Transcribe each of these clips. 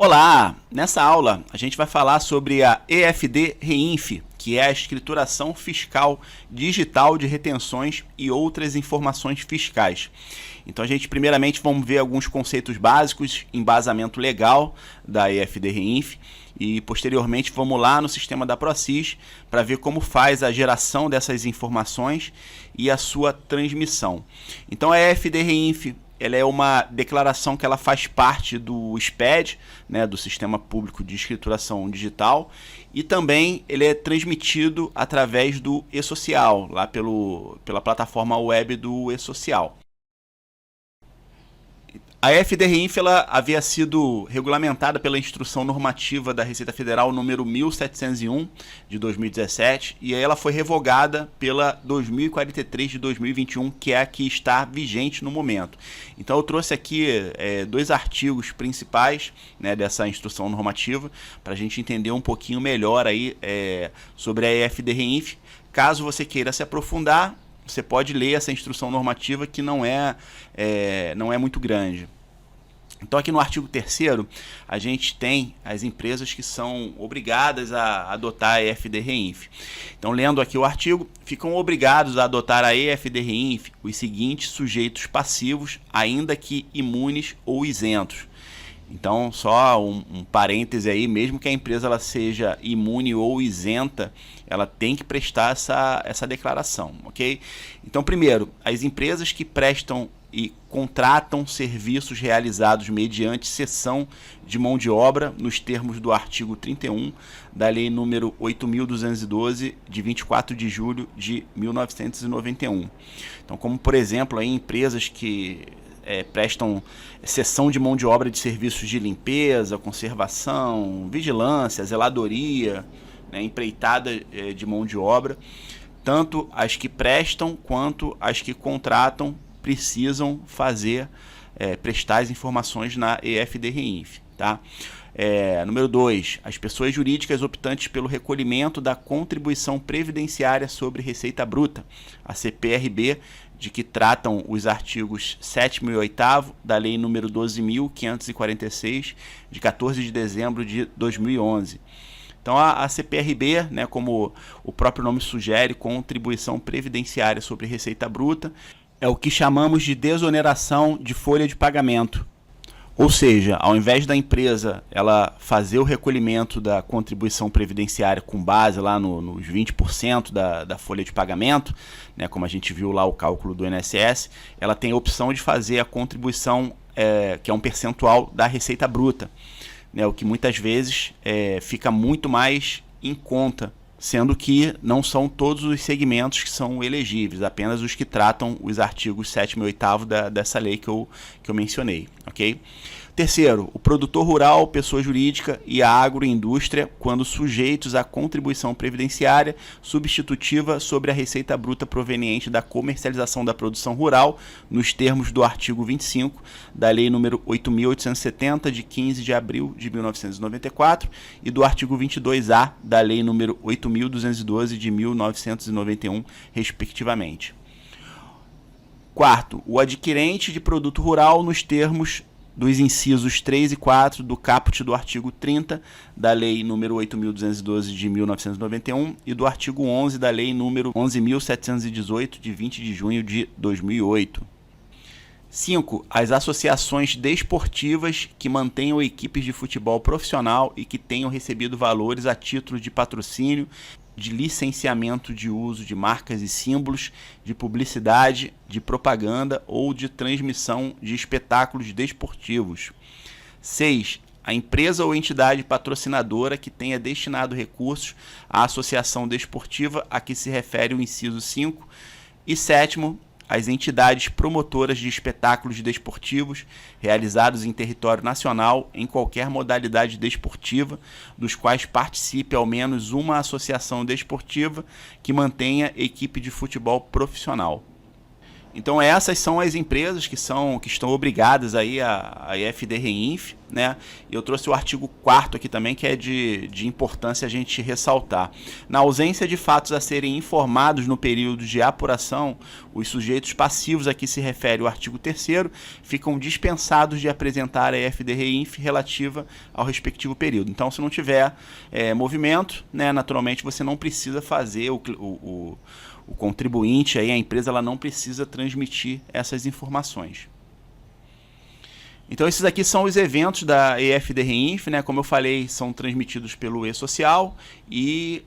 Olá! Nessa aula a gente vai falar sobre a EFD-REINF, que é a escrituração fiscal digital de retenções e outras informações fiscais. Então a gente primeiramente vamos ver alguns conceitos básicos, embasamento legal da EFD-REINF e posteriormente vamos lá no sistema da Procis para ver como faz a geração dessas informações e a sua transmissão. Então a EFD-REINF ela é uma declaração que ela faz parte do SPED, né, do Sistema Público de Escrituração Digital, e também ele é transmitido através do e-Social, lá pela plataforma web do e-Social. A EFD-REINF ela havia sido regulamentada pela Instrução Normativa da Receita Federal número 1701 de 2017 e aí ela foi revogada pela 2043 de 2021, que é a que está vigente no momento. Então eu trouxe aqui dois artigos principais, né, dessa instrução normativa para a gente entender um pouquinho melhor aí, sobre a EFD-REINF. Caso você queira se aprofundar, você pode ler essa instrução normativa que não é muito grande. Então aqui no artigo 3º, a gente tem as empresas que são obrigadas a adotar a EFD-REINF. Então lendo aqui o artigo, ficam obrigados a adotar a EFD-REINF os seguintes sujeitos passivos, ainda que imunes ou isentos. Então, só um parêntese aí, mesmo que a empresa ela seja imune ou isenta, ela tem que prestar essa declaração, ok? Então, primeiro, as empresas que prestam e contratam serviços realizados mediante cessão de mão de obra, nos termos do artigo 31 da Lei número 8.212, de 24 de julho de 1991. Então, como por exemplo, aí, empresas que prestam cessão de mão de obra de serviços de limpeza, conservação, vigilância, zeladoria, né, empreitada de mão de obra. Tanto as que prestam quanto as que contratam precisam prestar as informações na EFD-REINF. Tá? Número 2, as pessoas jurídicas optantes pelo recolhimento da contribuição previdenciária sobre receita bruta, a CPRB, de que tratam os artigos 7º e 8º da Lei nº 12.546, de 14 de dezembro de 2011. Então a CPRB, né, como o próprio nome sugere, contribuição previdenciária sobre receita bruta, é o que chamamos de desoneração de folha de pagamento. Ou seja, ao invés da empresa ela fazer o recolhimento da contribuição previdenciária com base lá nos 20% da folha de pagamento, né, como a gente viu lá o cálculo do INSS, ela tem a opção de fazer a contribuição, que é um percentual da receita bruta, né, o que muitas vezes fica muito mais em conta, sendo que não são todos os segmentos que são elegíveis, apenas os que tratam os artigos 7º e 8º dessa lei que eu mencionei, ok? Terceiro, o produtor rural, pessoa jurídica e a agroindústria, quando sujeitos à contribuição previdenciária substitutiva sobre a receita bruta proveniente da comercialização da produção rural, nos termos do artigo 25 da Lei nº 8.870, de 15 de abril de 1994, e do artigo 22A da Lei nº 8.212, de 1991, respectivamente. Quarto, o adquirente de produto rural nos termos dos incisos 3 e 4 do caput do artigo 30 da Lei nº 8.212 de 1991 e do artigo 11 da Lei nº 11.718 de 20 de junho de 2008. 5. As associações desportivas que mantenham equipes de futebol profissional e que tenham recebido valores a título de patrocínio, de licenciamento de uso de marcas e símbolos, de publicidade, de propaganda ou de transmissão de espetáculos desportivos. 6. A empresa ou entidade patrocinadora que tenha destinado recursos à associação desportiva a que se refere o inciso 5. E 7º, as entidades promotoras de espetáculos desportivos realizados em território nacional em qualquer modalidade desportiva, dos quais participe ao menos uma associação desportiva que mantenha equipe de futebol profissional. Então essas são as empresas que estão obrigadas aí a IFD-REINF, né? E eu trouxe o artigo 4º aqui também, que é de importância a gente ressaltar. Na ausência de fatos a serem informados no período de apuração, os sujeitos passivos a que se refere o artigo 3º ficam dispensados de apresentar a IFD-REINF relativa ao respectivo período. Então, se não tiver movimento, né, naturalmente você não precisa fazer o contribuinte, aí, a empresa, ela não precisa transmitir essas informações. Então esses aqui são os eventos da IFD-REINF, né? Como eu falei, são transmitidos pelo e-social e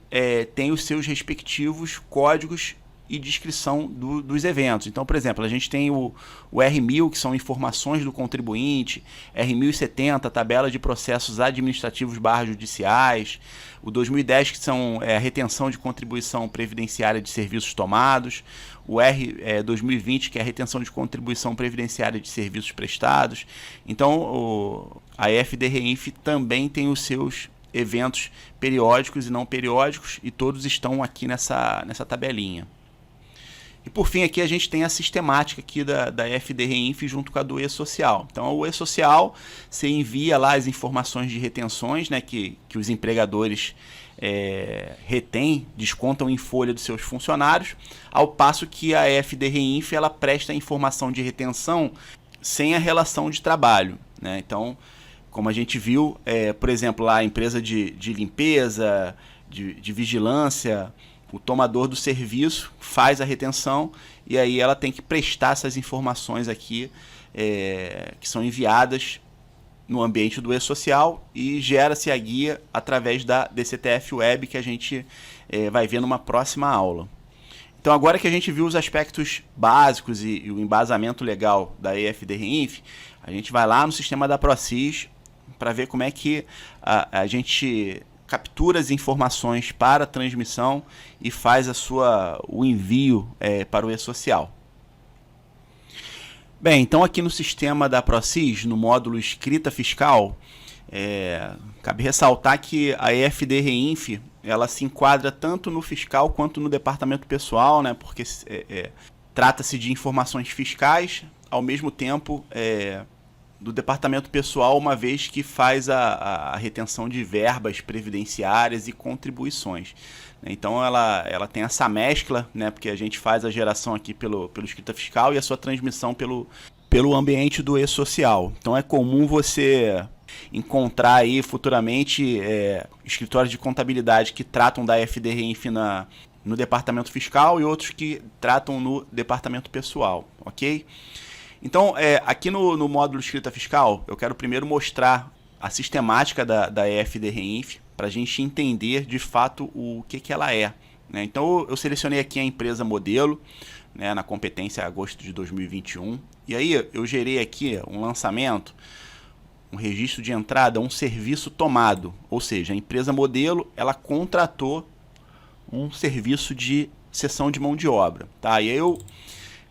tem os seus respectivos códigos e descrição dos eventos. Então, por exemplo, a gente tem o R1000, que são informações do contribuinte, R1070, tabela de processos administrativos / judiciais, o 2010, que são a retenção de contribuição previdenciária de serviços tomados, o R2020, que é a retenção de contribuição previdenciária de serviços prestados. Então, a IFD-REINF também tem os seus eventos periódicos e não periódicos, e todos estão aqui nessa tabelinha. E por fim aqui a gente tem a sistemática aqui da IFD-REINF junto com a do e-social. Então o e-social, você envia lá as informações de retenções, né, que os empregadores retêm, descontam em folha dos seus funcionários, ao passo que a IFD-REINF ela presta a informação de retenção sem a relação de trabalho, né? Então, como a gente viu, por exemplo, lá a empresa de limpeza, de vigilância, o tomador do serviço faz a retenção e aí ela tem que prestar essas informações aqui que são enviadas no ambiente do e-social e gera-se a guia através da DCTF Web, que a gente vai ver numa próxima aula. Então agora que a gente viu os aspectos básicos e o embasamento legal da IFD-REINF, a gente vai lá no sistema da Procis para ver como é que a gente captura as informações para a transmissão e faz o envio para o e-social. Bem, então aqui no sistema da Procis, no módulo escrita fiscal, cabe ressaltar que a IFD-REINF ela se enquadra tanto no fiscal quanto no departamento pessoal, né, porque trata-se de informações fiscais, ao mesmo tempo do departamento pessoal, uma vez que faz a retenção de verbas previdenciárias e contribuições. Então ela tem essa mescla, né, porque a gente faz a geração aqui pelo escrita fiscal e a sua transmissão pelo ambiente do e-social. Então é comum você encontrar aí futuramente escritórios de contabilidade que tratam da IFD-REINF no departamento fiscal e outros que tratam no departamento pessoal, ok? Então, aqui no módulo escrita fiscal, eu quero primeiro mostrar a sistemática da IFD-REINF para a gente entender de fato o que ela é, né? Então, eu selecionei aqui a empresa modelo, né, na competência agosto de 2021, e aí eu gerei aqui um lançamento, um registro de entrada, um serviço tomado, ou seja, a empresa modelo ela contratou um serviço de cessão de mão de obra, tá? E aí eu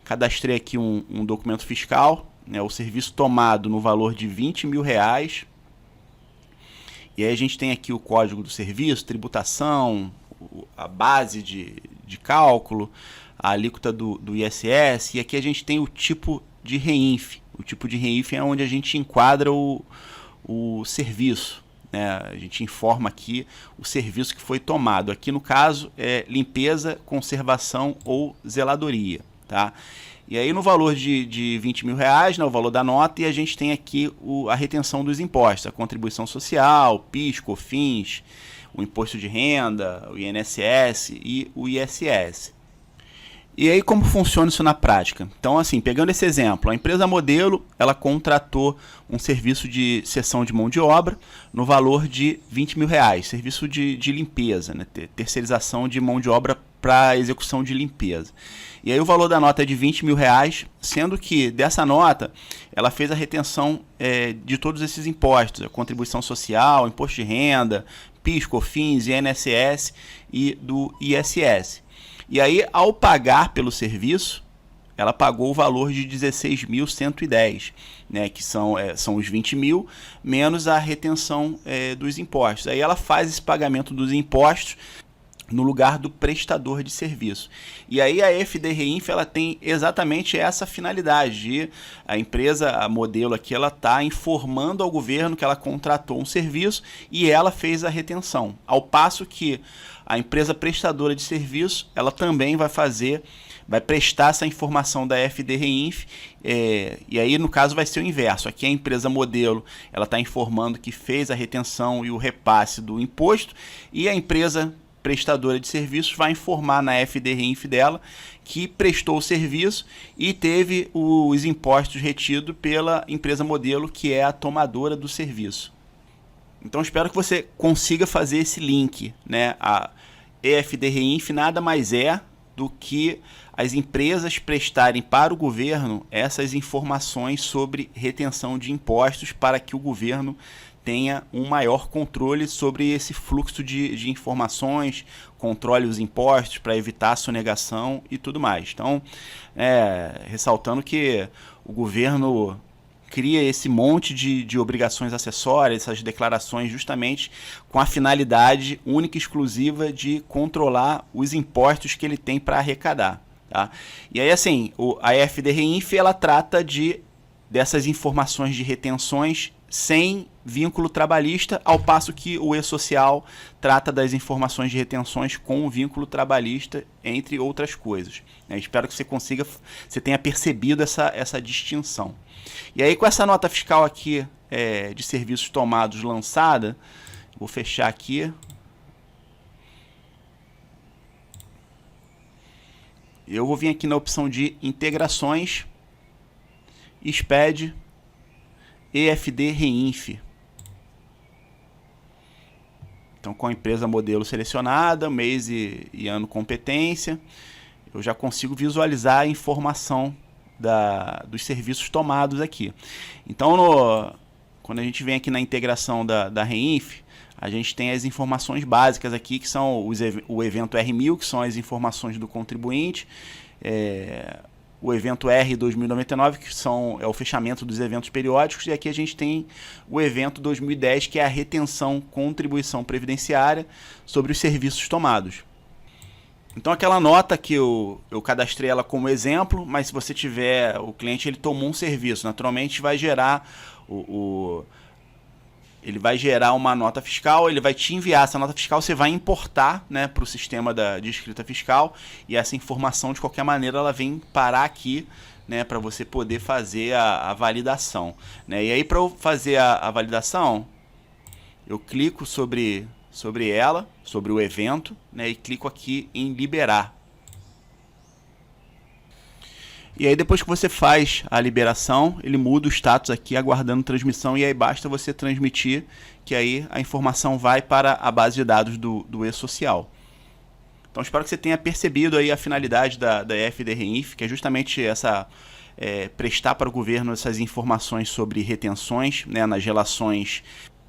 cadastrei aqui um documento fiscal, né, o serviço tomado no valor de R$20 mil. E aí a gente tem aqui o código do serviço, tributação, a base de cálculo, a alíquota do ISS, e aqui a gente tem o tipo de REINF. O tipo de REINF é onde a gente enquadra o serviço, né? A gente informa aqui o serviço que foi tomado. Aqui no caso é limpeza, conservação ou zeladoria. Tá? E aí no valor de R$20 mil, né, o valor da nota, e a gente tem aqui a retenção dos impostos, a contribuição social, PIS, COFINS, o imposto de renda, o INSS e o ISS. E aí como funciona isso na prática? Então assim, pegando esse exemplo, a empresa modelo, ela contratou um serviço de cessão de mão de obra no valor de R$20 mil, serviço de limpeza, né, terceirização de mão de obra para execução de limpeza. E aí o valor da nota é de R$20 mil, sendo que dessa nota ela fez a retenção de todos esses impostos, a contribuição social, imposto de renda, PIS, COFINS, INSS e do ISS. E aí ao pagar pelo serviço, ela pagou o valor de 16.110, né, que são os 20 mil, menos a retenção dos impostos. Aí ela faz esse pagamento dos impostos no lugar do prestador de serviço. E aí a FDRINF ela tem exatamente essa finalidade de a empresa, a modelo aqui, ela está informando ao governo que ela contratou um serviço e ela fez a retenção. Ao passo que a empresa prestadora de serviço, ela também vai prestar essa informação da FDRINF, e aí no caso vai ser o inverso. Aqui a empresa modelo ela está informando que fez a retenção e o repasse do imposto, e a empresa prestadora de serviços vai informar na FDRINF dela que prestou o serviço e teve os impostos retidos pela empresa modelo, que é a tomadora do serviço. Então espero que você consiga fazer esse link, né? A FDRINF nada mais é do que as empresas prestarem para o governo essas informações sobre retenção de impostos para que o governo tenha um maior controle sobre esse fluxo de informações, controle os impostos para evitar a sonegação e tudo mais. Então, ressaltando que o governo cria esse monte de obrigações acessórias, essas declarações justamente com a finalidade única e exclusiva de controlar os impostos que ele tem para arrecadar. Tá? E aí assim, a FDRINF ela trata dessas informações de retenções sem vínculo trabalhista, ao passo que o E-Social trata das informações de retenções com vínculo trabalhista, entre outras coisas. Espero que você tenha percebido essa distinção. E aí com essa nota fiscal aqui de serviços tomados lançada, vou fechar aqui. Eu vou vir aqui na opção de integrações, SPED, EFDRINF. Então, com a empresa modelo selecionada, mês e ano competência, eu já consigo visualizar a informação dos serviços tomados aqui. Então, quando a gente vem aqui na integração da REINF, a gente tem as informações básicas aqui, que são o evento R1000, que são as informações do contribuinte, o evento R2099, que é o fechamento dos eventos periódicos, e aqui a gente tem o evento 2010, que é a retenção contribuição previdenciária sobre os serviços tomados. Então aquela nota que eu cadastrei ela como exemplo, mas se você tiver, o cliente ele tomou um serviço, naturalmente vai gerar ele vai gerar uma nota fiscal, ele vai te enviar essa nota fiscal, você vai importar, né, para o sistema de escrita fiscal, e essa informação de qualquer maneira ela vem parar aqui, né, para você poder fazer a validação, né? E aí para eu fazer a validação, eu clico sobre ela, sobre o evento, né, e clico aqui em liberar. E aí depois que você faz a liberação, ele muda o status aqui, aguardando transmissão, e aí basta você transmitir, que aí a informação vai para a base de dados do E-Social. Então espero que você tenha percebido aí a finalidade da FDRINF, que é justamente essa, prestar para o governo essas informações sobre retenções, né, nas relações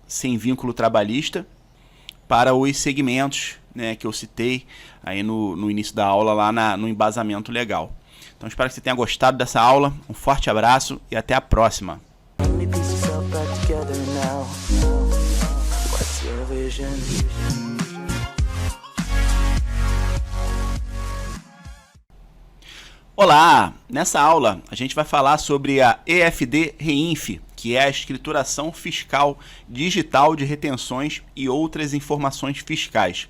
sem vínculo trabalhista, para os segmentos, né, que eu citei aí no início da aula, lá no embasamento legal. Então espero que você tenha gostado dessa aula, um forte abraço e até a próxima. Olá! Nessa aula a gente vai falar sobre a EFDRINF, que é a escrituração fiscal digital de retenções e outras informações fiscais.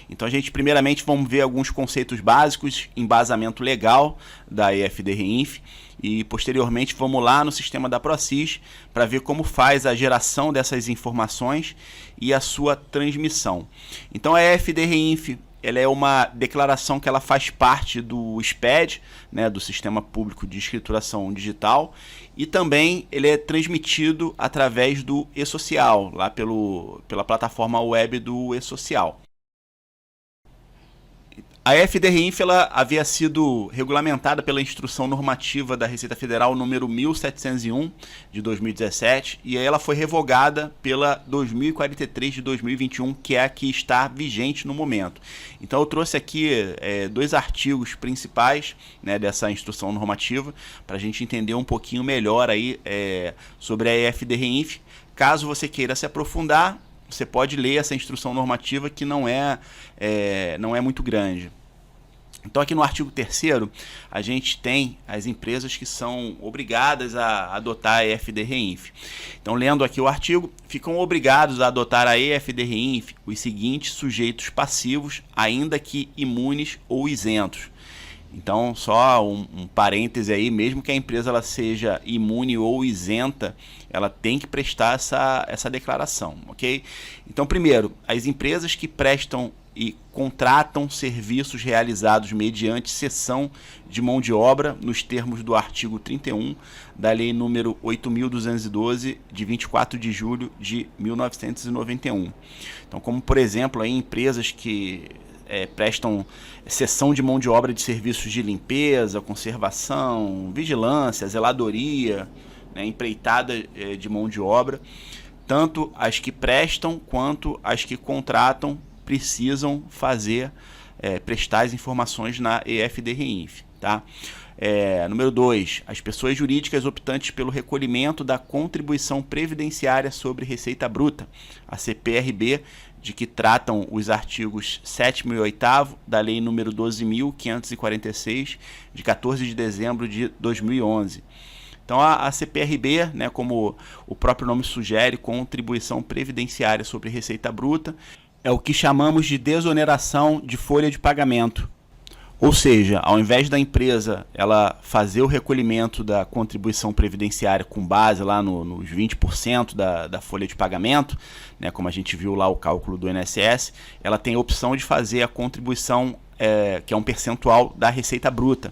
Então a gente primeiramente vamos ver alguns conceitos básicos, embasamento legal da EFDRINF, e posteriormente vamos lá no sistema da Procis para ver como faz a geração dessas informações e a sua transmissão. Então a EFDRINF ela é uma declaração que ela faz parte do SPED, né, do Sistema Público de Escrituração Digital, e também ele é transmitido através do E-Social, lá pela plataforma web do E-Social. A FDRINF ela havia sido regulamentada pela Instrução Normativa da Receita Federal número 1701 de 2017, e aí ela foi revogada pela 2043 de 2021, que é a que está vigente no momento. Então eu trouxe aqui dois artigos principais, né, dessa instrução normativa, para a gente entender um pouquinho melhor aí, sobre a FDRINF. Caso você queira se aprofundar, você pode ler essa instrução normativa que não é muito grande. Então aqui no artigo 3º, a gente tem as empresas que são obrigadas a adotar a EFD-REINF. Então, lendo aqui o artigo, ficam obrigados a adotar a EFD-REINF os seguintes sujeitos passivos, ainda que imunes ou isentos. Então, só um parêntese aí, mesmo que a empresa ela seja imune ou isenta, ela tem que prestar essa declaração, ok? Então, primeiro, as empresas que prestam e contratam serviços realizados mediante cessão de mão de obra nos termos do artigo 31 da Lei número 8.212, de 24 de julho de 1991. Então, como por exemplo, aí, empresas que prestam cessão de mão de obra de serviços de limpeza, conservação, vigilância, zeladoria, né, empreitada de mão de obra, tanto as que prestam quanto as que contratam precisam prestar as informações na EFD-REINF. Tá? Número 2, as pessoas jurídicas optantes pelo recolhimento da contribuição previdenciária sobre receita bruta, a CPRB, de que tratam os artigos 7º e 8º da Lei nº 12.546, de 14 de dezembro de 2011. Então, a CPRB, né, como o próprio nome sugere, contribuição previdenciária sobre receita bruta, é o que chamamos de desoneração de folha de pagamento. Ou seja, ao invés da empresa ela fazer o recolhimento da contribuição previdenciária com base lá nos 20% da folha de pagamento, né, como a gente viu lá o cálculo do INSS, ela tem a opção de fazer a contribuição, que é um percentual da receita bruta,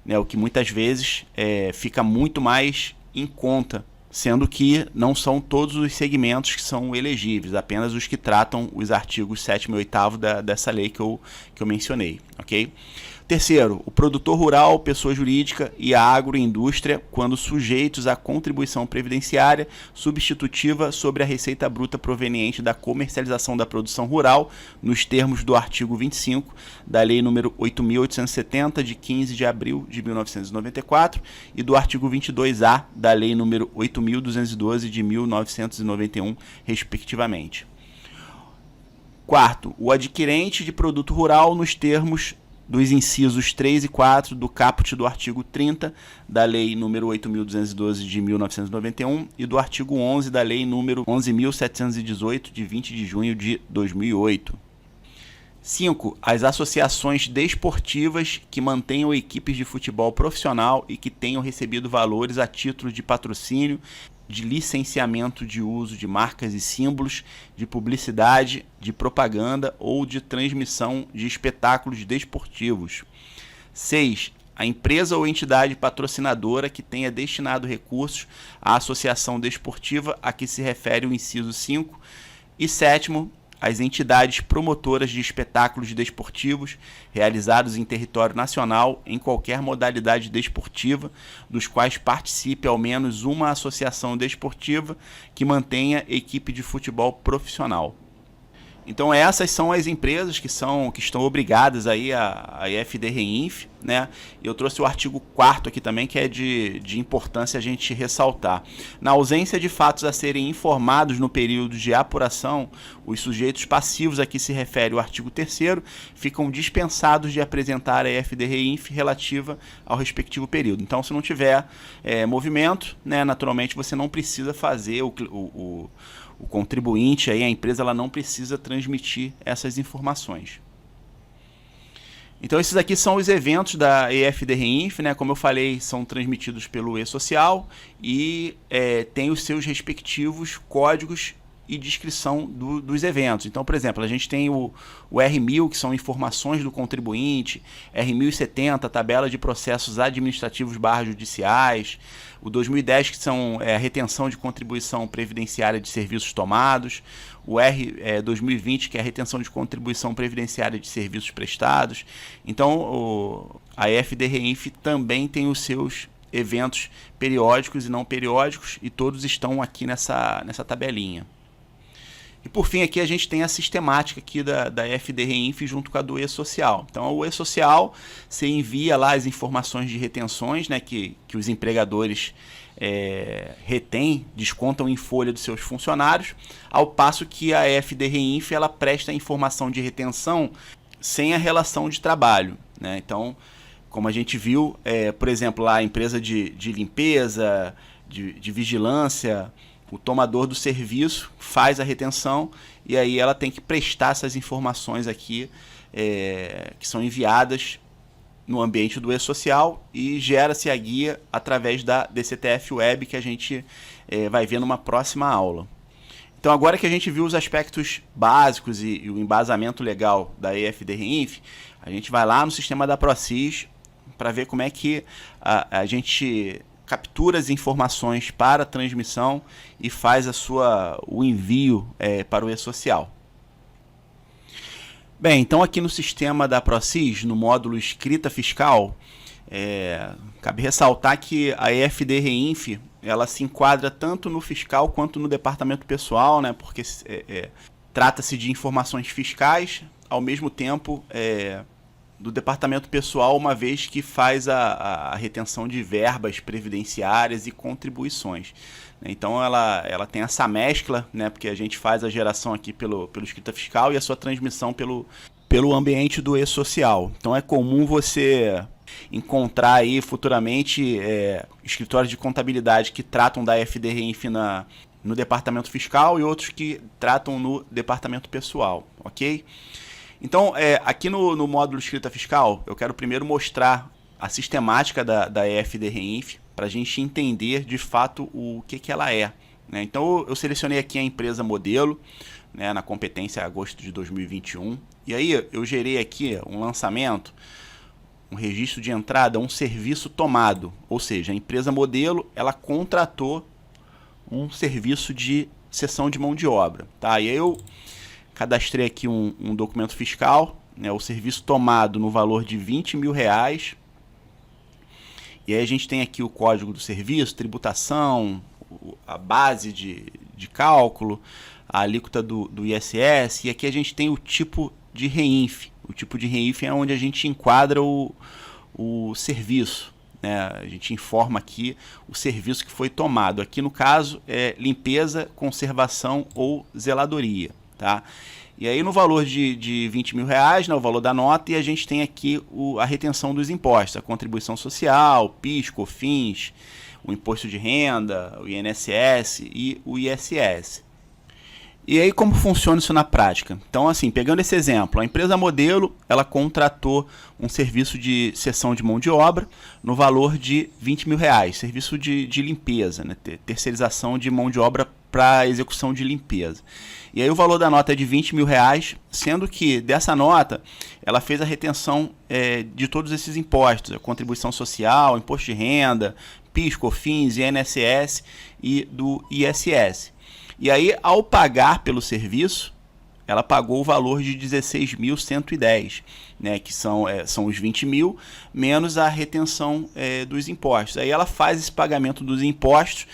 né, o que muitas vezes fica muito mais em conta, sendo que não são todos os segmentos que são elegíveis, apenas os que tratam os artigos 7º e 8º dessa lei que eu mencionei, ok? Terceiro, o produtor rural, pessoa jurídica e a agroindústria, quando sujeitos à contribuição previdenciária substitutiva sobre a receita bruta proveniente da comercialização da produção rural, nos termos do artigo 25 da Lei nº 8.870, de 15 de abril de 1994, e do artigo 22A da Lei nº 8.212, de 1991, respectivamente. Quarto, o adquirente de produto rural nos termos dos incisos 3 e 4 do caput do artigo 30 da Lei nº 8.212 de 1991 e do artigo 11 da Lei nº 11.718 de 20 de junho de 2008. 5. As associações desportivas que mantenham equipes de futebol profissional e que tenham recebido valores a título de patrocínio, de licenciamento de uso de marcas e símbolos, de publicidade, de propaganda ou de transmissão de espetáculos desportivos. 6. A empresa ou entidade patrocinadora que tenha destinado recursos à associação desportiva a que se refere o inciso 5. E 7. As entidades promotoras de espetáculos desportivos realizados em território nacional em qualquer modalidade desportiva, dos quais participe ao menos uma associação desportiva que mantenha equipe de futebol profissional. Então essas são as empresas que estão obrigadas aí a EFD-REINF, né? Eu trouxe o artigo 4º aqui também, que é de importância a gente ressaltar. Na ausência de fatos a serem informados no período de apuração, os sujeitos passivos a que se refere o artigo 3º ficam dispensados de apresentar a EFD-REINF relativa ao respectivo período. Então, se não tiver movimento, né, naturalmente você não precisa fazer o contribuinte, aí, a empresa ela não precisa transmitir essas informações. Então esses aqui são os eventos da EFD-REINF, né? Como eu falei, são transmitidos pelo E-Social e tem os seus respectivos códigos e descrição dos eventos. Então, por exemplo, a gente tem o R1000, que são informações do contribuinte, R1070, tabela de processos administrativos /judiciais, o 2010, que são a retenção de contribuição previdenciária de serviços tomados, o R 2020, que é a retenção de contribuição previdenciária de serviços prestados. Então, a EFD-REINF também tem os seus eventos periódicos e não periódicos, e todos estão aqui nessa tabelinha. E por fim aqui a gente tem a sistemática aqui da EFD-REINF junto com a do E-Social. Então o E-Social, você envia lá as informações de retenções, né, que os empregadores descontam em folha dos seus funcionários, ao passo que a EFD-REINF ela presta informação de retenção sem a relação de trabalho, né? Então, como a gente viu, por exemplo, lá a empresa de limpeza, de vigilância, o tomador do serviço faz a retenção e aí ela tem que prestar essas informações aqui que são enviadas no ambiente do e-social e gera-se a guia através da DCTF Web que a gente vai ver numa próxima aula. Então agora que a gente viu os aspectos básicos e o embasamento legal da EFD-REINF, a gente vai lá no sistema da PROCIS para ver como é que a gente captura as informações para a transmissão e faz o envio para o e-social. Bem, então aqui no sistema da PROCIS, no módulo escrita fiscal, cabe ressaltar que a EFD-REINF ela se enquadra tanto no fiscal quanto no departamento pessoal, né, porque trata-se de informações fiscais, ao mesmo tempo do departamento pessoal, uma vez que faz a retenção de verbas previdenciárias e contribuições. Então ela tem essa mescla, né, porque a gente faz a geração aqui pelo escrita fiscal e a sua transmissão pelo ambiente do e-social. Então é comum você encontrar aí futuramente escritórios de contabilidade que tratam da EFD-REINF no departamento fiscal e outros que tratam no departamento pessoal, ok? Então, aqui no módulo escrita fiscal, eu quero primeiro mostrar a sistemática da EFD-REINF para a gente entender de fato o que ela é, né? Então, eu selecionei aqui a empresa modelo, né, na competência agosto de 2021, e aí eu gerei aqui um lançamento, um registro de entrada, um serviço tomado, ou seja, a empresa modelo ela contratou um serviço de cessão de mão de obra, tá? E aí eu cadastrei aqui um documento fiscal, né, o serviço tomado no valor de R$20 mil. E aí a gente tem aqui o código do serviço, tributação, a base de cálculo, a alíquota do ISS, e aqui a gente tem o tipo de REINF. O tipo de REINF é onde a gente enquadra o serviço, né? A gente informa aqui o serviço que foi tomado. Aqui no caso é limpeza, conservação ou zeladoria. Tá? E aí no valor de R$20 mil, né, o valor da nota, e a gente tem aqui a retenção dos impostos, a contribuição social, PIS, COFINS, o imposto de renda, o INSS e o ISS. E aí como funciona isso na prática? Então assim, pegando esse exemplo, a empresa modelo, ela contratou um serviço de cessão de mão de obra no valor de R$20 mil, serviço de limpeza, né, terceirização de mão de obra para execução de limpeza. E aí o valor da nota é de R$20 mil, sendo que dessa nota ela fez a retenção de todos esses impostos, a contribuição social, imposto de renda, PIS, COFINS, INSS e do ISS. E aí ao pagar pelo serviço, ela pagou o valor de 16.110, né, que são os 20 mil, menos a retenção dos impostos. Aí ela faz esse pagamento dos impostos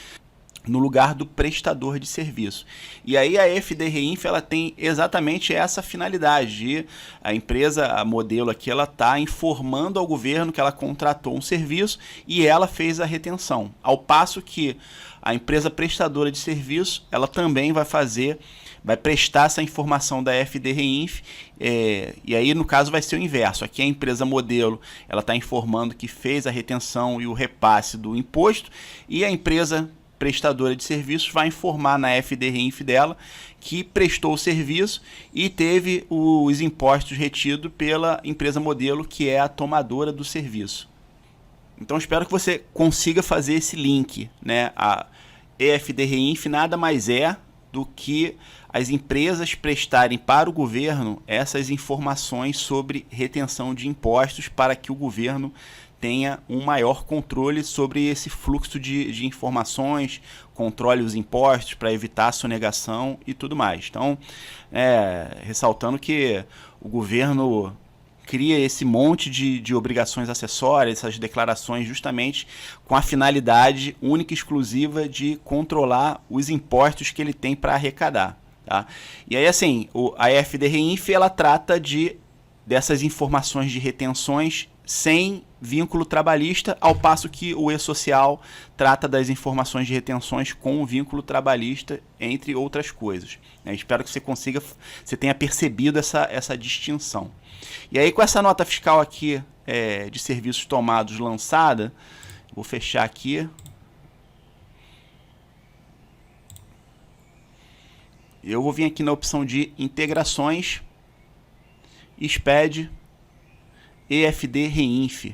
no lugar do prestador de serviço. E aí a EFD-REINF ela tem exatamente essa finalidade. A empresa, a modelo aqui, ela está informando ao governo que ela contratou um serviço e ela fez a retenção. Ao passo que a empresa prestadora de serviço, ela também vai prestar essa informação da EFD-REINF, e aí no caso vai ser o inverso. Aqui a empresa modelo ela está informando que fez a retenção e o repasse do imposto, e a empresa prestadora de serviços vai informar na EFD-REINF dela que prestou o serviço e teve os impostos retidos pela empresa modelo, que é a tomadora do serviço. Então espero que você consiga fazer esse link, né? A EFD-REINF nada mais é do que as empresas prestarem para o governo essas informações sobre retenção de impostos para que o governo tenha um maior controle sobre esse fluxo de informações, controle os impostos para evitar a sonegação e tudo mais. Então, ressaltando que o governo cria esse monte de obrigações acessórias, essas declarações justamente com a finalidade única e exclusiva de controlar os impostos que ele tem para arrecadar. Tá? E aí assim, a EFD-REINF ela trata dessas informações de retenções sem vínculo trabalhista, ao passo que o e-social trata das informações de retenções com vínculo trabalhista, entre outras coisas. Espero que você tenha percebido essa distinção. E aí, com essa nota fiscal aqui de serviços tomados lançada, vou fechar aqui. Eu vou vir aqui na opção de integrações, SPED, EFD Reinf.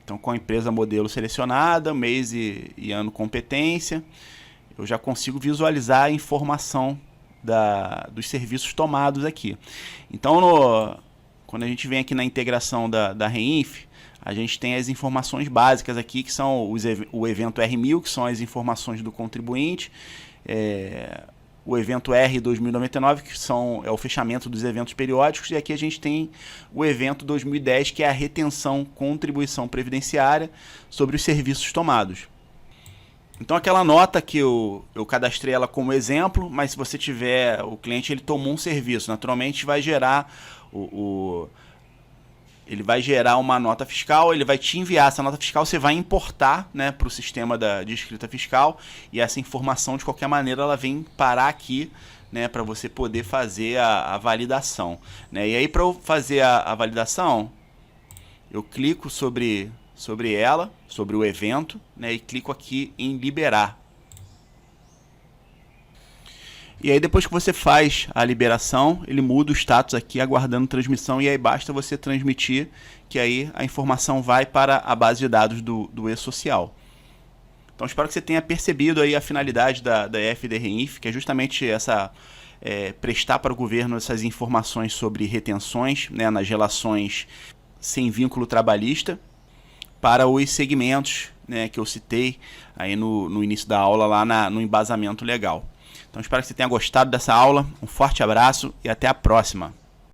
Então, com a empresa modelo selecionada, mês e ano competência, eu já consigo visualizar a informação dos serviços tomados aqui. Então, quando a gente vem aqui na integração da Reinf, a gente tem as informações básicas aqui, que são o evento R1000, que são as informações do contribuinte, o evento R2099, que é o fechamento dos eventos periódicos, e aqui a gente tem o evento 2010, que é a retenção contribuição previdenciária sobre os serviços tomados. Então, aquela nota que eu cadastrei ela como exemplo, mas se você tiver, o cliente ele tomou um serviço, naturalmente vai gerar ele vai gerar uma nota fiscal, ele vai te enviar essa nota fiscal, você vai importar, né, para o sistema de escrita fiscal, e essa informação, de qualquer maneira, ela vem parar aqui, né, para você poder fazer a validação. Né? E aí, para eu fazer a validação, eu clico sobre ela, sobre o evento, né, e clico aqui em liberar. E aí, depois que você faz a liberação, ele muda o status aqui, aguardando transmissão, e aí basta você transmitir, que aí a informação vai para a base de dados do e-social. Então, espero que você tenha percebido aí a finalidade da EFD Reinf, que é justamente prestar para o governo essas informações sobre retenções, né, nas relações sem vínculo trabalhista, para os segmentos, né, que eu citei aí no início da aula, lá no embasamento legal. Então, espero que você tenha gostado dessa aula. Um forte abraço e até a próxima.